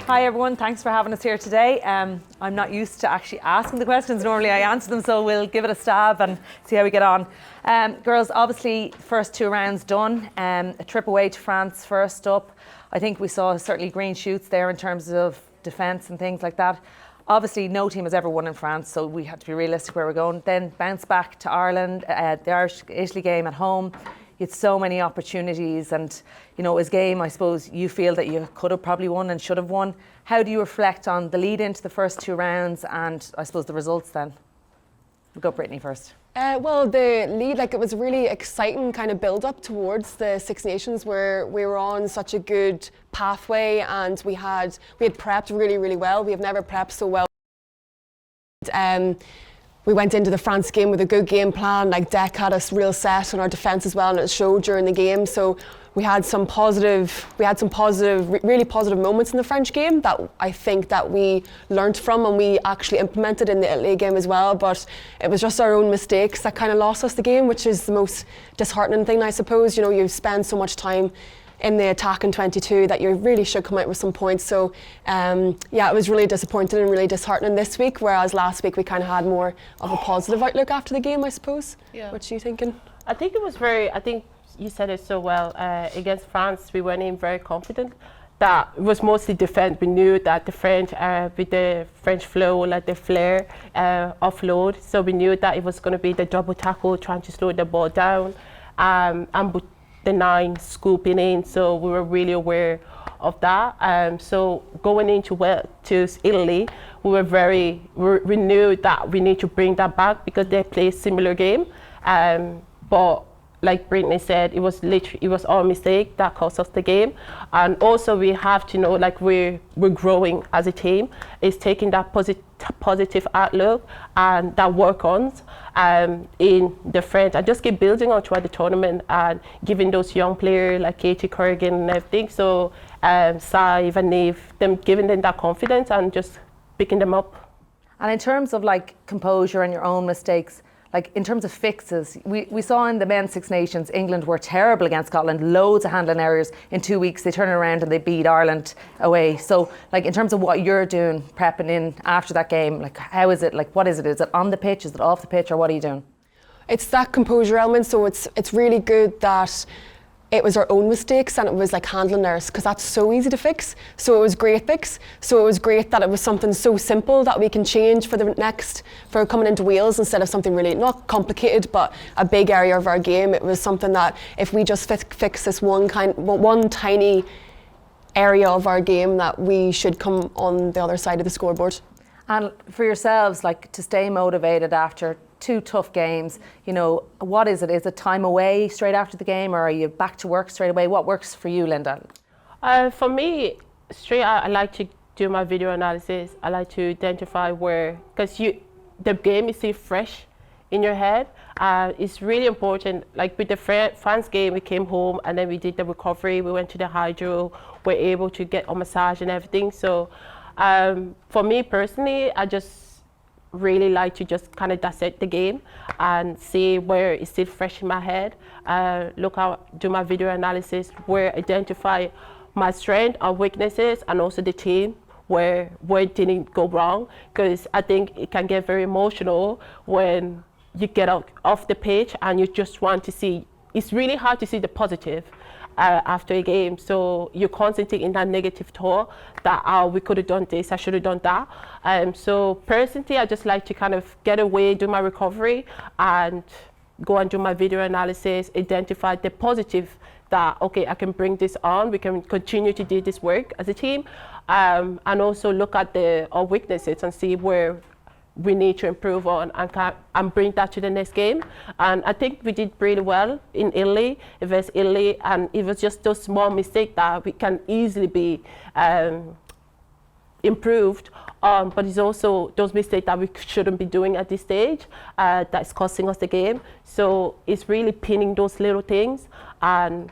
Hi everyone, thanks for having us here today. I'm not used to actually asking the questions. Normally I answer them, so we'll give it a stab and see how we get on. Girls, obviously first 2 rounds done. A trip away to France first up. I think we saw certainly green shoots there in terms of defence and things like that. Obviously no team has ever won in France, so we have to be realistic where we're going. Then bounce back to Ireland, the Irish-Italy game at home. You had so many opportunities, and it was a game I suppose you feel that you could have probably won and should have won. How do you reflect on the lead into the first 2 rounds and I suppose the results then? We'll go Brittany first. Well, the lead, it was a really exciting kind of build up towards the Six Nations, where we were on such a good pathway, and we had prepped really, really well. We have never prepped so well. We went into the France game with a good game plan. Dec had us real set on our defence as well, and it showed during the game. So we had some really positive moments in the French game that I think that we learnt from and we actually implemented in the Italy game as well. But it was just our own mistakes that kind of lost us the game, which is the most disheartening thing, I suppose. You spend so much time in the attack in 22 that you really should come out with some points. So it was really disappointing and really disheartening this week, whereas last week we kind of had more of a positive outlook after the game, I suppose. Yeah. What are you thinking? I think you said it so well. Against France, we went in very confident. That it was mostly defense. We knew that the French, with the French flow, the flair, offload. So we knew that it was going to be the double tackle, trying to slow the ball down, and the 9 scooping in. So we were really aware of that. So going into to Italy, we knew that we need to bring that back because they play a similar game. But like Brittany said, it was our mistake that cost us the game. And also we have to know we're growing as a team. It's taking that positive outlook and that work on in the French, and just keep building on throughout the tournament and giving those young players like Katie Corrigan and everything. So Sai, Vaneve, giving them that confidence and just picking them up. And in terms of composure and your own mistakes, in terms of fixes, we saw in the men's Six Nations, England were terrible against Scotland, loads of handling errors. In 2 weeks, they turn it around and they beat Ireland away. So, in terms of what you're doing, prepping in after that game, how is it? What is it? Is it on the pitch? Is it off the pitch? Or what are you doing? It's that composure element. So it's really good that it was our own mistakes and it was handling errors, because that's so easy to fix. So it was great fix. So it was great that it was something so simple that we can change for coming into Wales, instead of something really not complicated but a big area of our game. It was something that if we just fix this one tiny area of our game, that we should come on the other side of the scoreboard. And for yourselves, to stay motivated after 2 tough games, what is it? Is it time away straight after the game, or are you back to work straight away? What works for you, Linda? For me, straight out, I like to do my video analysis. I like to identify because the game is still fresh in your head. It's really important. With the France game, we came home and then we did the recovery. We went to the hydro. We're able to get a massage and everything. So for me personally, I just really like to just kind of dissect the game and see where it's still fresh in my head. Do my video analysis, where identify my strength or weaknesses, and also the team where it didn't go wrong. Because I think it can get very emotional when you get off the pitch and you just want to see. It's really hard to see the positive after a game, so you're constantly in that negative thought that we could have done this, I should have done that. So personally, I just like to kind of get away, do my recovery, and go and do my video analysis, identify the positive that, okay, I can bring this on, we can continue to do this work as a team, and also look at our weaknesses and see where we need to improve on and bring that to the next game. And I think we did really well in Italy, versus Italy, and it was just those small mistakes that we can easily be improved on, but it's also those mistakes that we shouldn't be doing at this stage that's costing us the game. So it's really pinning those little things and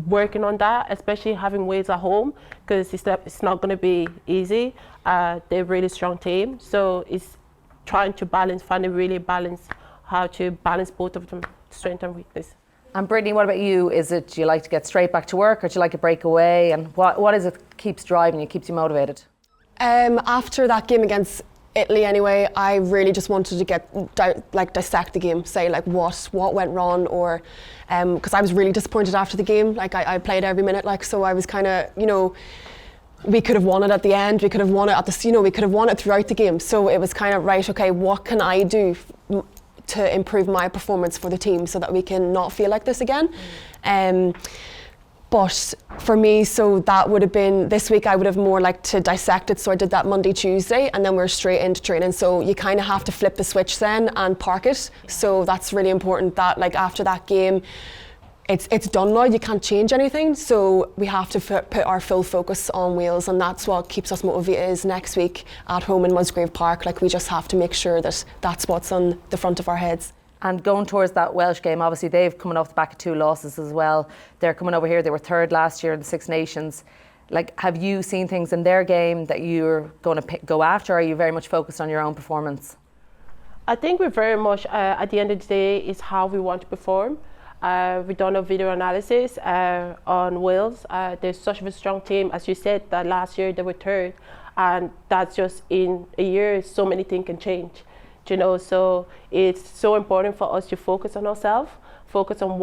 working on that, especially having Wales at home, because it's not going to be easy. They're a really strong team, so it's trying to how to balance both of them, strength and weakness. And Brittany, what about you? Do you like to get straight back to work, or do you like a break away? And what is it keeps driving you, keeps you motivated? After that game against Italy anyway, I really just wanted to dissect the game, say like what went wrong, or because I was really disappointed after the game. Like I played every minute, like, so I was kind of, we could have won it at the end, we could have won it at the, we could have won it throughout the game. So it was kind of, right, okay, what can I do to improve my performance for the team so that we can not feel like this again? But for me, so that would have been, this week I would have more like to dissect it, so I did that Monday, Tuesday, and then we're straight into training. So you kind of have to flip the switch then and park it. So that's really important that like after that game, it's done now, you can't change anything. So we have to put our full focus on Wales, and that's what keeps us motivated is next week at home in Musgrave Park. Like we just have to make sure that that's what's on the front of our heads. And going towards that Welsh game, obviously they've coming off the back of 2 losses as well. They're coming over here, they were 3rd last year in the Six Nations. Like, have you seen things in their game that you're going to go after, or are you very much focused on your own performance? I think we're very much, at the end of the day, is how we want to perform. We've done a video analysis on Wales. They're such a strong team. As you said, that last year they were 3rd, and that's just in a year, so many things can change. So it's so important for us to focus on ourselves, focus on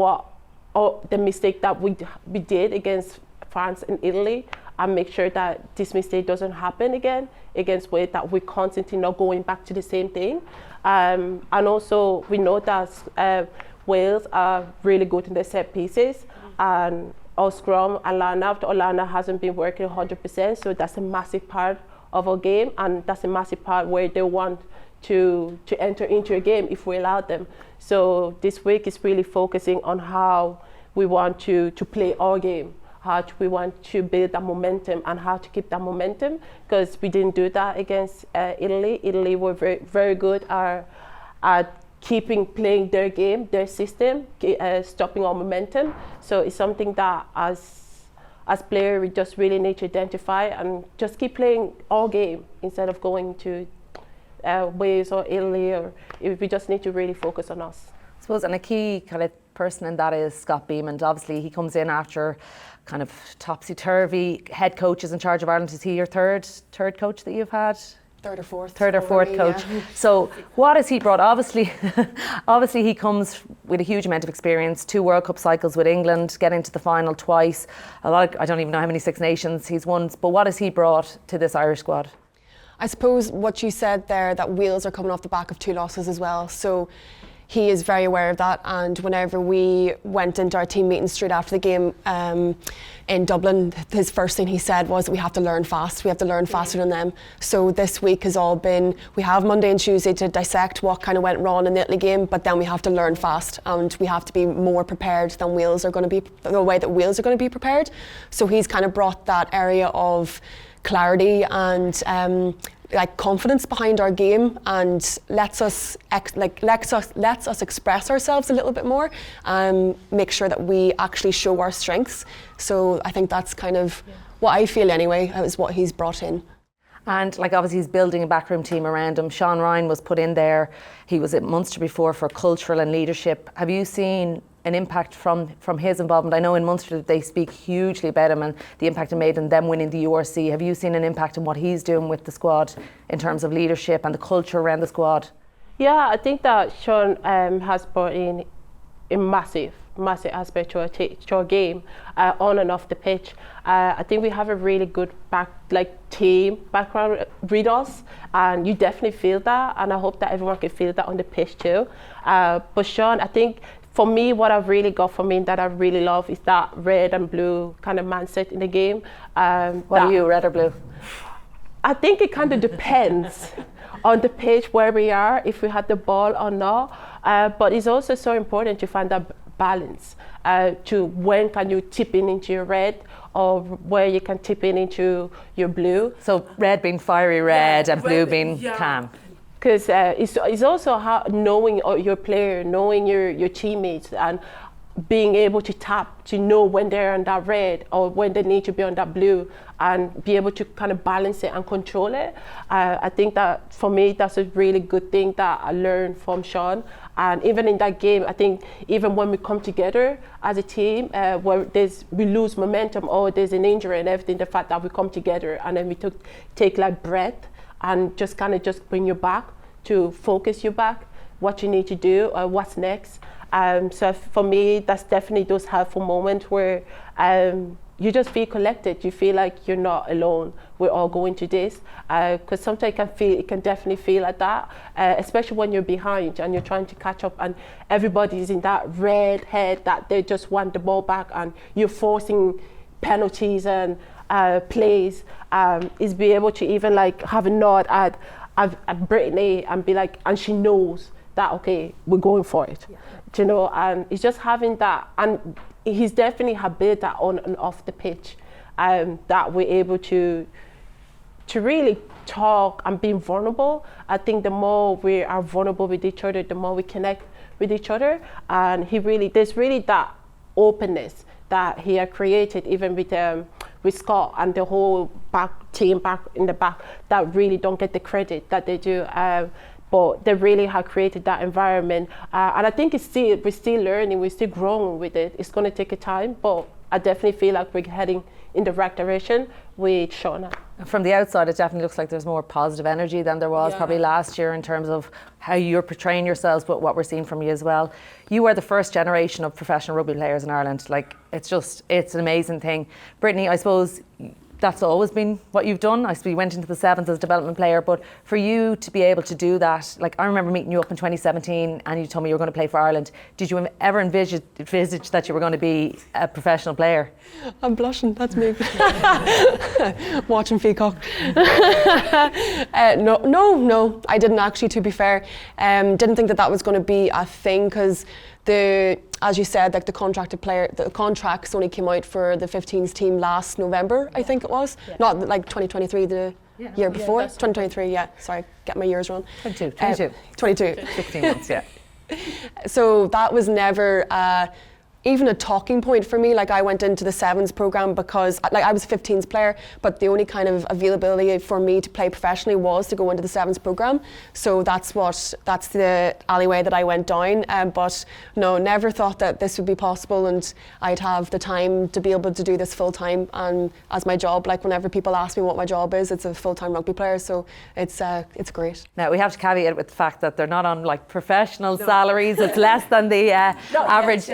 the mistake that we did against France and Italy, and make sure that this mistake doesn't happen again against Wales, that we're constantly not going back to the same thing. And also we know that Wales are really good in their set pieces, and our scrum and Lana hasn't been working 100%, so that's a massive part of our game, and that's a massive part where they want to enter into a game if we allow them. So this week is really focusing on how we want to play our game, how we want to build that momentum and how to keep that momentum, because we didn't do that against Italy. Italy were very, very good at playing their game, their system, stopping our momentum. So it's something that as players we just really need to identify and just keep playing our game instead of going to Wales or Italy, or we just need to really focus on us. I suppose, and a key kind of person in that is Scott Beamond. Obviously, he comes in after kind of topsy-turvy head coaches in charge of Ireland. Is he your third coach that you've had? Third or fourth coach. Yeah. So what has he brought? Obviously he comes with a huge amount of experience, 2 World Cup cycles with England, getting to the final twice. I don't even know how many Six Nations he's won, but what has he brought to this Irish squad? I suppose what you said there, that Wales are coming off the back of 2 losses as well. So he is very aware of that. And whenever we went into our team meeting straight after the game in Dublin, his first thing he said was that we have to learn fast. We have to learn faster than them. So this week has all been, we have Monday and Tuesday to dissect what kind of went wrong in the Italy game, but then we have to learn fast, and we have to be more prepared than Wales are going to be, the way that Wales are going to be prepared. So he's kind of brought that area of clarity and like confidence behind our game, and lets us express ourselves a little bit more, make sure that we actually show our strengths. So I think that's kind of what I feel anyway, is what he's brought in. And like obviously he's building a backroom team around him. Sean Ryan was put in there. He was at Munster before for cultural and leadership. Have you seen an impact from his involvement? I know in Munster that they speak hugely about him and the impact it made in them winning the URC. Have you seen an impact in what he's doing with the squad in terms of leadership and the culture around the squad? Yeah, I think that Sean has brought in a massive aspect to our game, on and off the pitch. I think we have a really good team background with us, and you definitely feel that, and I hope that everyone can feel that on the pitch too. But Sean, I think for me, what I've really got from him that I really love is that red and blue kind of mindset in the game. What are you, red or blue? I think it kind of depends on the pitch where we are, if we had the ball or not. But it's also so important to find that balance, to when can you tip in into your red, or where you can tip in into your blue. So red being fiery red, and blue being calm. Because it's also how knowing your player, knowing your teammates, and being able to tap to know when they're on that red or when they need to be on that blue, and be able to kind of balance it and control it. I think that for me, that's a really good thing that I learned from Sean. And even in that game, I think even when we come together as a team, where we lose momentum or there's an injury and everything, the fact that we come together and then we take like breath and just kind of just bring you back to focus you back, what you need to do, what's next. So for me, that's definitely those helpful moments where you just feel collected. You feel like you're not alone. We're all going to this. Because sometimes it can definitely feel like that, especially when you're behind and you're trying to catch up and everybody's in that red head that they just want the ball back and you're forcing penalties and plays. Is be able to even like have a nod at Brittany and be like, and she knows that, okay, we're going for it. Yeah. You know, and it's just having that, and he's definitely have built that on and off the pitch, that we're able to really talk and being vulnerable. I think the more we are vulnerable with each other, the more we connect with each other, and there's really that openness that he had created, even with Scott and the whole team back in the back, that really don't get the credit that they do. But they really have created that environment. And I think we're still learning, we're still growing with it. It's going to take a time, but I definitely feel like we're heading in the right direction with Shauna. From the outside, it definitely looks like there's more positive energy than there was probably last year in terms of how you're portraying yourselves, but what we're seeing from you as well. You are the first generation of professional rugby players in Ireland. Like, it's an amazing thing. Brittany, I suppose that's always been what you've done. I suppose you went into the sevens as a development player, but for you to be able to do that, like I remember meeting you up in 2017 and you told me you were going to play for Ireland. Did you ever envisage that you were going to be a professional player? I'm blushing, that's me. Watching Peacock. No, I didn't actually, to be fair. Didn't think that was going to be a thing, because as you said, like the contracts only came out for the 15s team last November, I think it was. Yeah. Not like 2023, the year before. 2023, sorry, get my years wrong. 22. 16 months, yeah. So that was never even a talking point for me. Like, I went into the sevens program because like I was a 15s player, but the only kind of availability for me to play professionally was to go into the sevens program. So that's the alleyway that I went down. But no, never thought that this would be possible and I'd have the time to be able to do this full time and as my job. Like, whenever people ask me what my job is, it's a full-time rugby player. So it's great. Now we have to caveat it with the fact that they're not on like professional salaries. It's less than the average.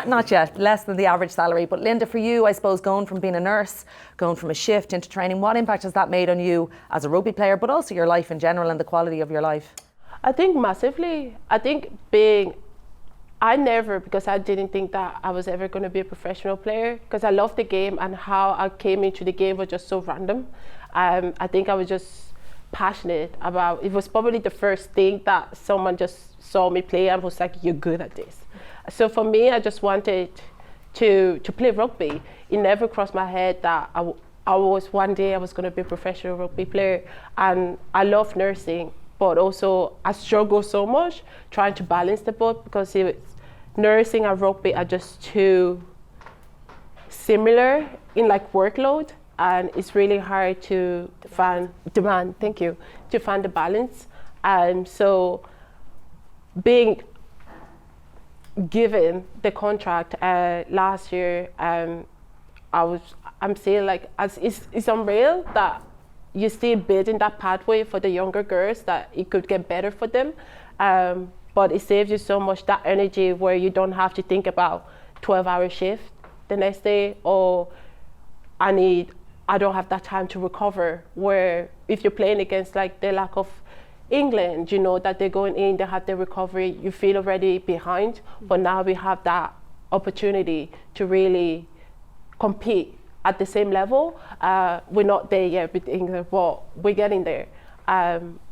Not yet, less than the average salary. But Linda, for you, I suppose, going from being a nurse, going from a shift into training, what impact has that made on you as a rugby player, but also your life in general and the quality of your life? I think massively. I think because I didn't think that I was ever going to be a professional player, because I loved the game and how I came into the game was just so random. I think I was just passionate about it. Was probably the first thing that someone just saw me play and was like, you're good at this. So for me, I just wanted to play rugby. It never crossed my head that one day I was going to be a professional rugby player. And I love nursing, but also I struggle so much trying to balance the both, because nursing and rugby are just too similar in like workload, and it's really hard to find the balance. So being given the contract last year, I'm saying like, it's unreal that you're still building that pathway for the younger girls, that it could get better for them, but it saves you so much that energy where you don't have to think about 12-hour shift the next day, or I don't have that time to recover, where if you're playing against like the lack of England, you know, that they're going in, they have their recovery, you feel already behind, but now we have that opportunity to really compete at the same level. We're not there yet with England, but we're getting there.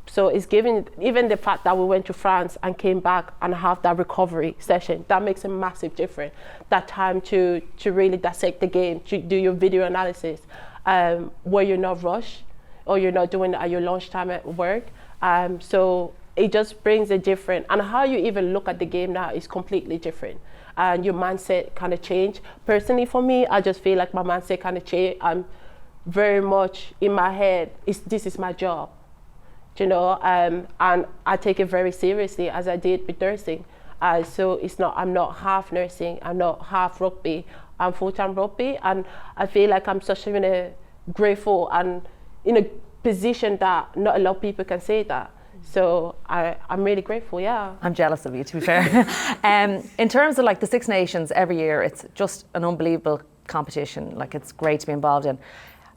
So it's given, even the fact that we went to France and came back and have that recovery session, that makes a massive difference. That time to really dissect the game, to do your video analysis, where you're not rushed or you're not doing it at your lunchtime at work. So it just brings a different, and how you even look at the game now is completely different. and your mindset kind of change. Personally for me, I just feel like my mindset kind of changed. I'm very much in my head, this is my job, you know, and I take it very seriously as I did with nursing. So I'm not half nursing, I'm not half rugby, I'm full-time rugby, and I feel like I'm such a grateful and in a position that not a lot of people can say that. So I'm really grateful, yeah. I'm jealous of you, to be fair. In terms of like the Six Nations every year, it's just an unbelievable competition. Like, it's great to be involved in.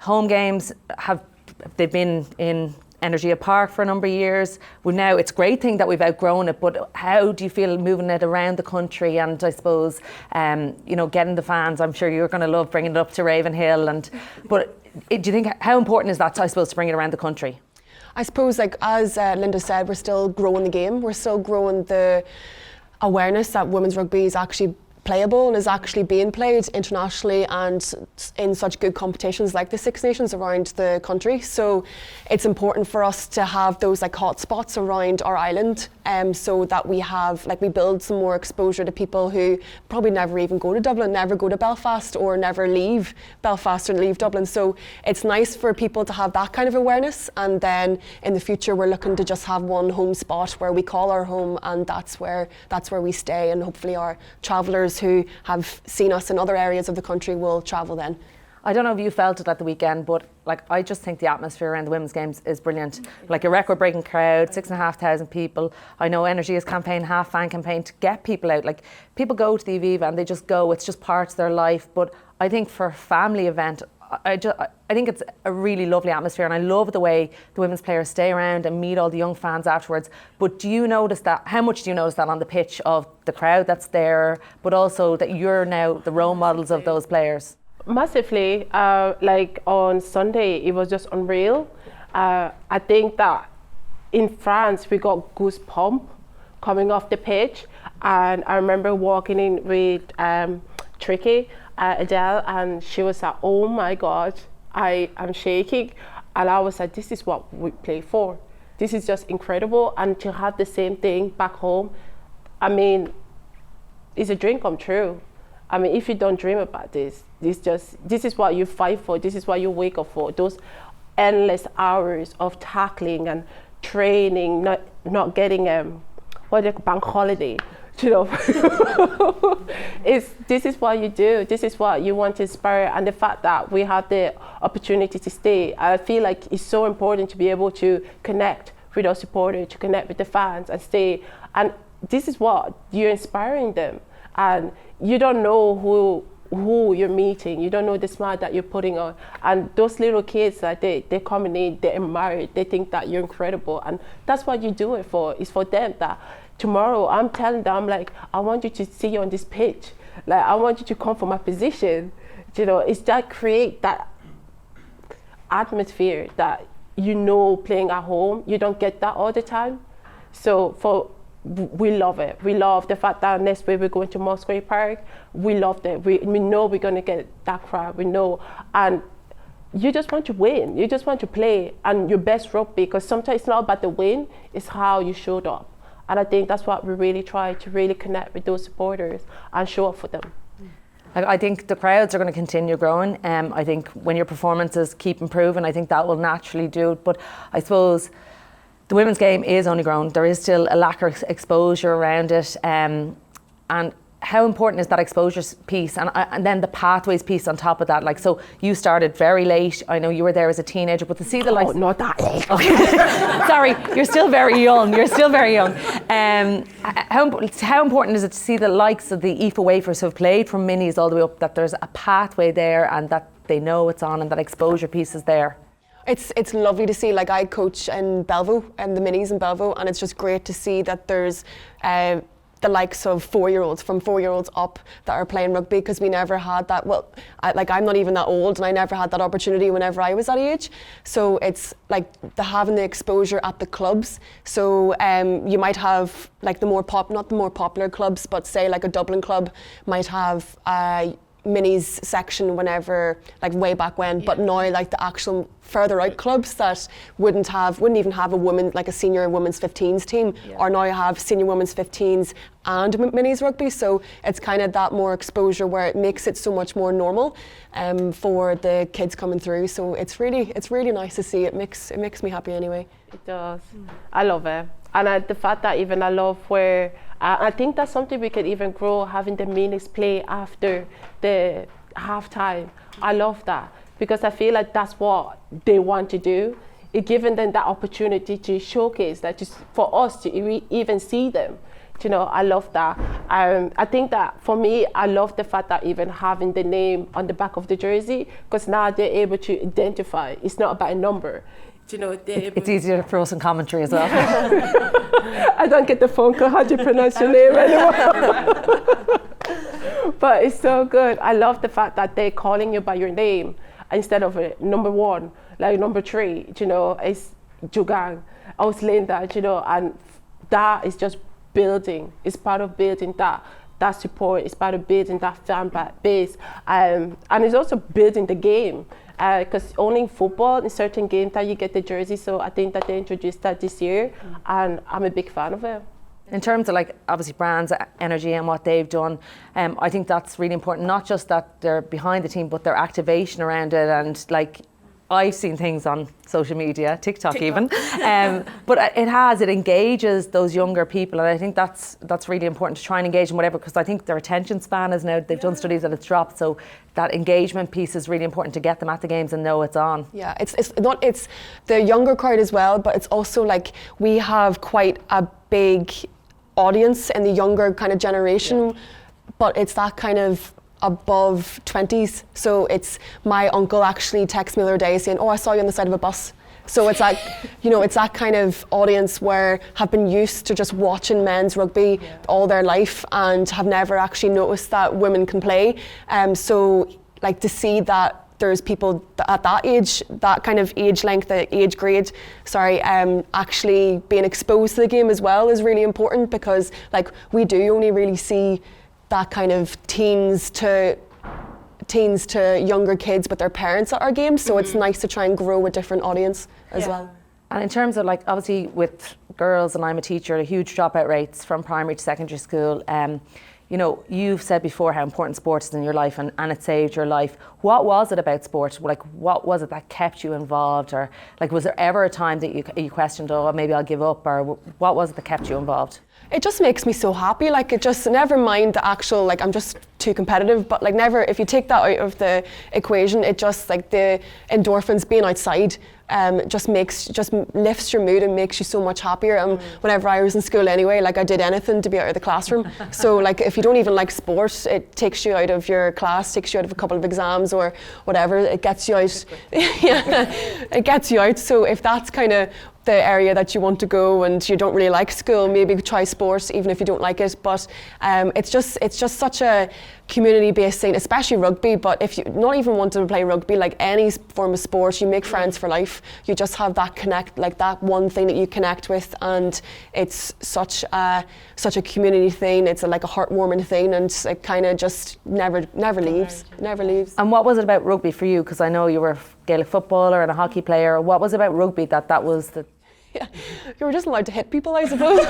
Home games they've been in Energia Park for a number of years. Now it's a great thing that we've outgrown it, but how do you feel moving it around the country? And I suppose, you know, getting the fans, I'm sure you're going to love bringing it up to Ravenhill. But do you think, how important is that, I suppose, to bring it around the country? I suppose, like as Linda said, we're still growing the game. We're still growing the awareness that women's rugby is actually playable and is actually being played internationally and in such good competitions like the Six Nations around the country. So it's important for us to have those like hot spots around our island, so that we build some more exposure to people who probably never even go to Dublin, never go to Belfast, or never leave Belfast or leave Dublin. So it's nice for people to have that kind of awareness, and then in the future we're looking to just have one home spot where we call our home, and that's where we stay, and hopefully our travellers who have seen us in other areas of the country will travel then. I don't know if you felt it at the weekend, but like, I just think the atmosphere around the women's games is brilliant. Like, a record-breaking crowd, 6,500 people. I know Energia's campaign, half fan campaign, to get people out. Like, people go to the Aviva and they just go. It's just part of their life. But I think for a family event, I think it's a really lovely atmosphere, and I love the way the women's players stay around and meet all the young fans afterwards. But do you notice that? How much do you notice that on the pitch, of the crowd that's there, but also that you're now the role models of those players? Massively. Like on Sunday, it was just unreal. I think that in France we got goosebumps coming off the pitch, and I remember walking in with Tricky, Adele, and she was like, oh my God, I'm shaking. And I was like, this is what we play for. This is just incredible. And to have the same thing back home, I mean, it's a dream come true. I mean, if you don't dream about this is what you fight for, this is what you wake up for. Those endless hours of tackling and training, not getting bank holiday. You know, this is what you do. This is what you want to inspire, and the fact that we have the opportunity to stay, I feel like it's so important to be able to connect with our supporters, to connect with the fans, and stay. And this is what you're inspiring them, and you don't know who you're meeting. You don't know the smile that you're putting on, and those little kids, like they're coming in, they admire it, they think that you're incredible, and that's what you do it for. It's for them that. Tomorrow, I'm telling them, I'm like, I want you to see you on this pitch. Like, I want you to come for my position. You know, it's that create that atmosphere that, you know, playing at home, you don't get that all the time. So we love it. We love the fact that next week we're going to Musgrave Park. We love it. We know we're going to get that crowd. We know. And you just want to win. You just want to play and your best rugby, because sometimes it's not about the win, it's how you showed up. And I think that's what we really try to really connect with those supporters and show up for them. I think the crowds are going to continue growing. I think when your performances keep improving, I think that will naturally do it. But I suppose the women's game is only growing. There is still a lack of exposure around it. And how important is that exposure piece, and then the pathways piece on top of that? Like, so you started very late. I know you were there as a teenager, but to see the likes. Oh, not that late. Okay. Sorry, you're still very young. How important is it to see the likes of the Aoife wafers who have played from minis all the way up, that there's a pathway there and that they know it's on and that exposure piece is there? It's lovely to see. Like, I coach in Bellevue and the minis in Bellevue, and it's just great to see that there's the likes of 4-year-olds, from 4-year-olds up, that are playing rugby, because we never had that. Well, I'm not even that old, and I never had that opportunity whenever I was that age. So it's like having the exposure at the clubs. So you might have like not the more popular clubs, but say like a Dublin club might have minis section whenever, like way back when, but now like the actual further out clubs that wouldn't even have a woman, like a senior women's 15s team, or now have senior women's 15s and minis rugby. So it's kind of that more exposure where it makes it so much more normal for the kids coming through. So it's really nice to see. It makes me happy anyway. It does. I love it. And the fact that even I love where, I think that's something we could even grow, having the minis play after the halftime. I love that because I feel like that's what they want to do. It giving them that opportunity to showcase that, just for us to even see them. You know, I love that. I think that for me, I love the fact that even having the name on the back of the jersey, because now they're able to identify. It's not about a number. You know, it's easier for us in commentary as well. I don't get the phone call, how do you pronounce your name anymore? But it's so good. I love the fact that they're calling you by your name instead of number 1, like number 3, you know, it's Djougang, I was Linda, you know, and that is just building. It's part of building that support. It's part of building that fan base. And it's also building the game. Because only in football, in certain games that you get the jersey, so I think that they introduced that this year, and I'm a big fan of it. In terms of like obviously brands, Energia and what they've done, I think that's really important. Not just that they're behind the team, but their activation around it, and like I've seen things on social media, TikTok. Even, but it engages those younger people, and I think that's really important to try and engage in whatever, because I think their attention span is now, they've done studies that it's dropped, so that engagement piece is really important to get them at the games and know it's on. Yeah, it's the younger crowd as well, but it's also like we have quite a big audience in the younger kind of generation, but it's that kind of above 20s. So it's, my uncle actually texted me the other day saying, oh, I saw you on the side of a bus. So it's like, you know, it's that kind of audience where have been used to just watching men's rugby all their life and have never actually noticed that women can play. So like to see that there's people at that age, that kind of age length, age grade, actually being exposed to the game as well is really important, because like we do only really see that kind of teens to younger kids with their parents at our games, so it's nice to try and grow a different audience as well. And in terms of like, obviously with girls, and I'm a teacher, a huge dropout rates from primary to secondary school. You know, you've said before how important sport is in your life, and it saved your life. What was it about sport? Like, what was it that kept you involved? Or like, was there ever a time that you questioned, oh, maybe I'll give up? Or what was it that kept you involved? It just makes me so happy. Like, it just, never mind the actual, like, I'm just too competitive, but like never, if you take that out of the equation, it just, like, the endorphins being outside just lifts your mood and makes you so much happier. And whenever I was in school anyway, like, I did anything to be out of the classroom. So like, if you don't even like sport, it takes you out of your class, takes you out of a couple of exams or whatever. It gets you out. It gets you out. So if that's kind of the area that you want to go and you don't really like school, maybe try sports even if you don't like it. But it's just such a community-based thing, especially rugby. But if you not even want to play rugby, like any form of sport, you make friends for life. You just have that connect, like that one thing that you connect with, and it's such a community thing. It's like a heartwarming thing, and it kind of just never leaves. And what was it about rugby for you? Because I know you were a Gaelic footballer and a hockey player. What was it about rugby that was the... Yeah, you were just allowed to hit people, I suppose.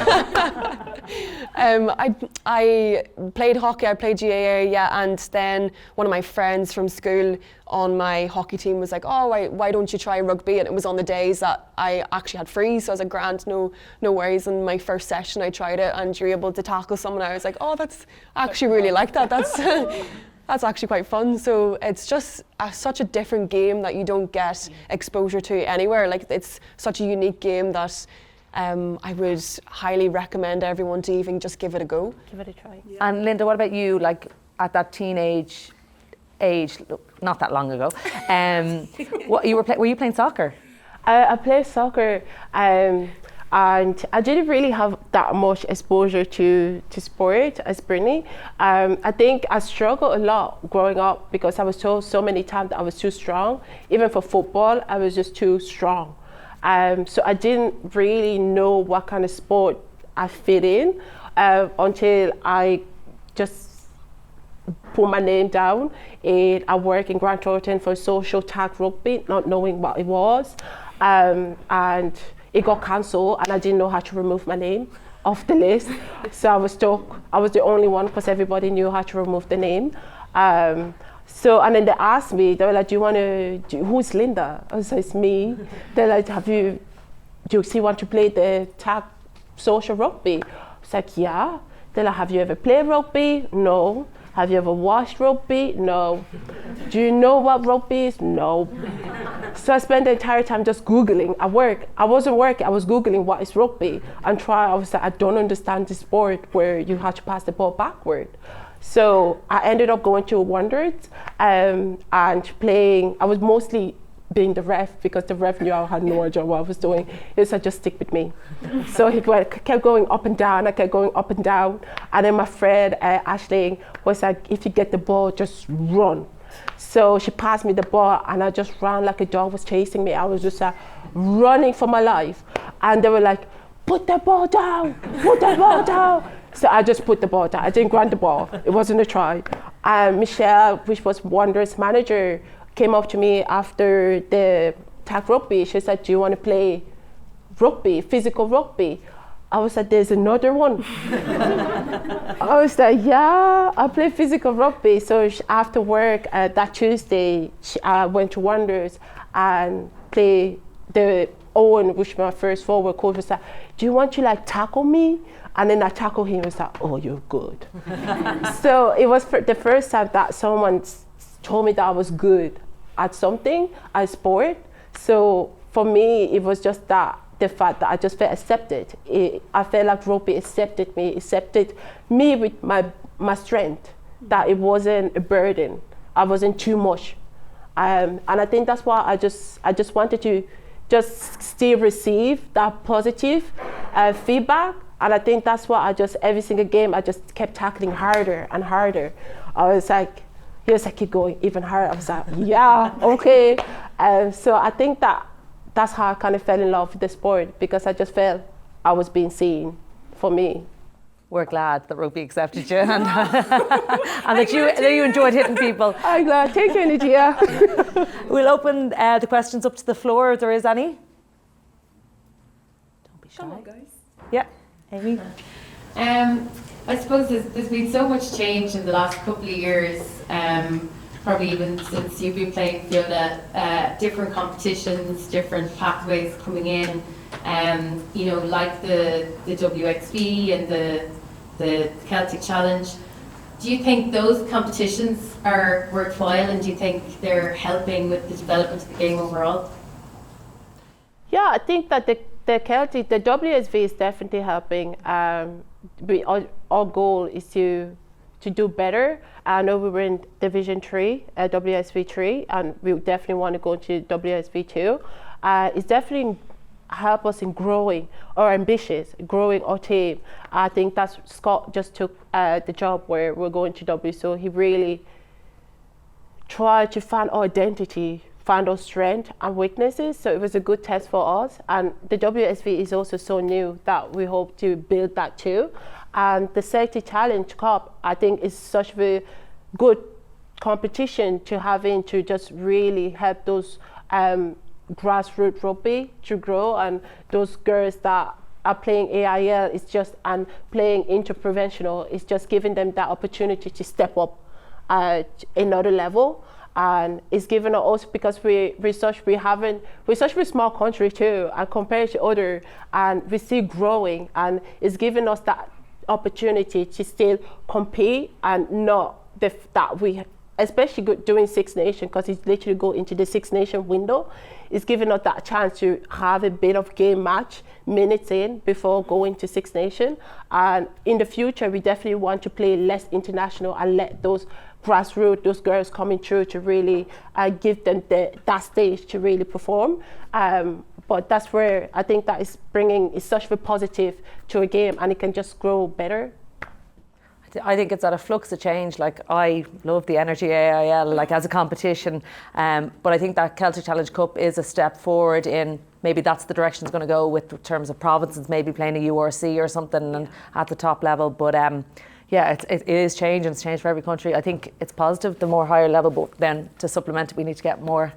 I played hockey, I played GAA, and then one of my friends from school on my hockey team was like, oh, why don't you try rugby? And it was on the days that I actually had free, so I was like, grand, no worries. And my first session I tried it, and you're able to tackle someone. I was like, oh, I actually really like that. That's actually quite fun. So it's just such a different game that you don't get exposure to anywhere. Like, it's such a unique game that I would highly recommend everyone to even just give it a go. Give it a try. Yeah. And Linda, what about you? Like, at that teenage age, not that long ago, were you playing soccer? I played soccer. And I didn't really have that much exposure to sport as Brittany. I think I struggled a lot growing up because I was told so many times that I was too strong. Even for football, I was just too strong. So I didn't really know what kind of sport I fit in until I just put my name down. I work in Grand Thornton for social tag rugby, not knowing what it was. And it got cancelled and I didn't know how to remove my name off the list. So I was stuck. I was the only one because everybody knew how to remove the name. So, and then they asked me, they were like, who's Linda? I was like, it's me. They're like, do you still want to play the tag social rugby? I was like, yeah. They're like, have you ever played rugby? No. Have you ever watched rugby? No. Do you know what rugby is? No. So I spent the entire time just Googling at work. I wasn't working, I was Googling what is rugby and I was like, I don't understand this sport where you have to pass the ball backward. So I ended up going to Wanderers and playing. I was mostly being the ref because the ref knew I had no idea what I was doing. He said, just stick with me. So he kept going up and down, I kept going up and down. And then my friend, Ashling, was like, if you get the ball, just run. So she passed me the ball and I just ran like a dog was chasing me. I was just running for my life. And they were like, put the ball down, put the ball down. So I just put the ball down. I didn't grab the ball. It wasn't a try. Michelle, which was Wanderers manager, came up to me after the tag rugby. She said, do you want to play rugby, physical rugby? I was like, there's another one. I was like, yeah, I play physical rugby. So after work that Tuesday, I went to Wanderers and played the Owen, which my first forward coach was like, do you want to like tackle me? And then I tackled him and was like, oh, you're good. So it was the first time that someone told me that I was good at something, at sport. So for me, it was just that the fact that I just felt accepted. I felt like rugby accepted me with my strength, that it wasn't a burden. I wasn't too much. And I think that's why I just wanted to just still receive that positive feedback. And I think that's why every single game, I just kept tackling harder and harder. I was like, he was like, keep going even harder. I was like, yeah, okay. So I think that's how I kind of fell in love with the sport, because I just felt I was being seen for me. We're glad that rugby accepted you and that you enjoyed hitting people. I'm glad. Thank you, Energia. We'll open the questions up to the floor if there is any. Don't be shy. Come on, guys. Yeah, Amy. I suppose there's been so much change in the last couple of years, probably even since you've been playing, Fiona, different competitions, different pathways coming in, like the WXV and the Celtic Challenge. Do you think those competitions are worthwhile, and do you think they're helping with the development of the game overall? Yeah, I think that the Celtic, the WSV is definitely helping. Our goal is to do better. I know we were in Division 3, WSV 3, and we definitely want to go to WSV 2. It's definitely help us in growing our ambitions, growing our team. I think that's Scott just took the job where we're going to W, so he really tried to find our identity, find our strength and weaknesses. So it was a good test for us. And the WSV is also so new that we hope to build that too. And the Celtic Challenge Cup, I think, is such a good competition to have in, to just really help those grassroots rugby to grow, and those girls that are playing AIL is just, and playing interprovincial, is just giving them that opportunity to step up another level. And it's given us, because we're such a small country too, and compared to other, and we're still growing, and it's given us that opportunity to still compete, and not that we, especially doing Six Nations, because it's literally go into the Six Nation window. It's given us that chance to have a bit of game match minutes in before going to Six Nation. And in the future, we definitely want to play less international and let those grassroots, those girls coming through, to really give them that stage to really perform. But that's where I think that is such a positive to a game, and it can just grow better. I think it's at a flux of change. Like, I love the Energia AIL like as a competition, but I think that Celtic Challenge Cup is a step forward in, maybe that's the direction it's going to go with, in terms of provinces maybe playing a URC or something, and at the top level. But Yeah, it is changing. It's changed for every country. I think it's positive, the more higher level, but then to supplement it, we need to get more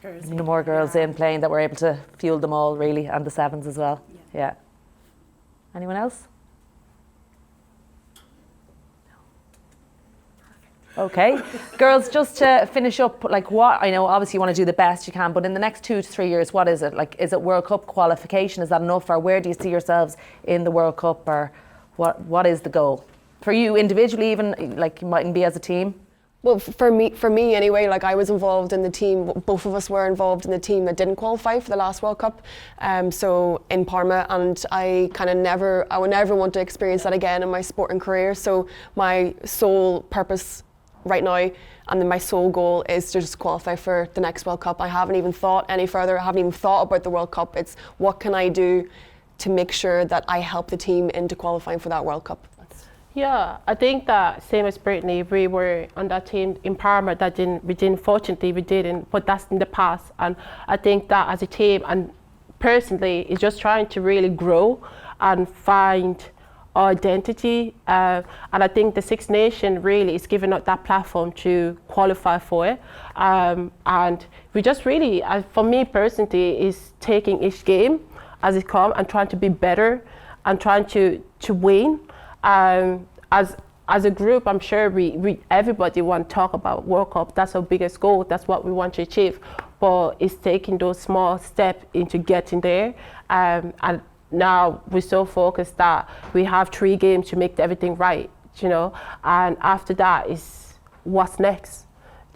girls in playing, that we're able to fuel them all, really, and the sevens as well. Yeah. Anyone else? Okay. Girls, just to finish up, like, what, I know obviously you want to do the best you can, but in the next 2 to 3 years, what is it? Like, is it World Cup qualification? Is that enough? Or where do you see yourselves in the World Cup? Or what is the goal? For you individually, even, like, you mightn't be as a team? Well, for me anyway, like, I was involved in the team, both of us were involved in the team that didn't qualify for the last World Cup, so in Parma, and I would never want to experience that again in my sporting career. So my sole purpose right now, and then my sole goal, is to just qualify for the next World Cup. I haven't even thought any further. I haven't even thought about the World Cup. It's what can I do to make sure that I help the team into qualifying for that World Cup. Yeah, I think that same as Brittany, we were on that team in Parma fortunately we didn't, but that's in the past. And I think that as a team and personally is just trying to really grow and find our identity. And I think the Six Nations really is giving us that platform to qualify for it. And we just really, for me personally, is taking each game as it comes and trying to be better and trying to win. As a group, I'm sure we everybody want to talk about World Cup. That's our biggest goal. That's what we want to achieve. But it's taking those small steps into getting there. And now we're so focused that we have 3 games to make everything right, you know. And after that is what's next,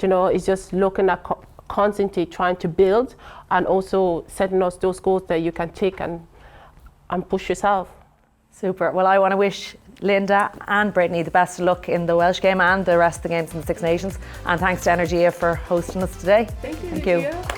you know. It's just looking at constantly trying to build and also setting us those goals that you can take and push yourself. Super. Well, I want to wish Linda and Brittany the best of luck in the Welsh game and the rest of the games in the Six Nations. And thanks to Energia for hosting us today. Thank you. Thank you.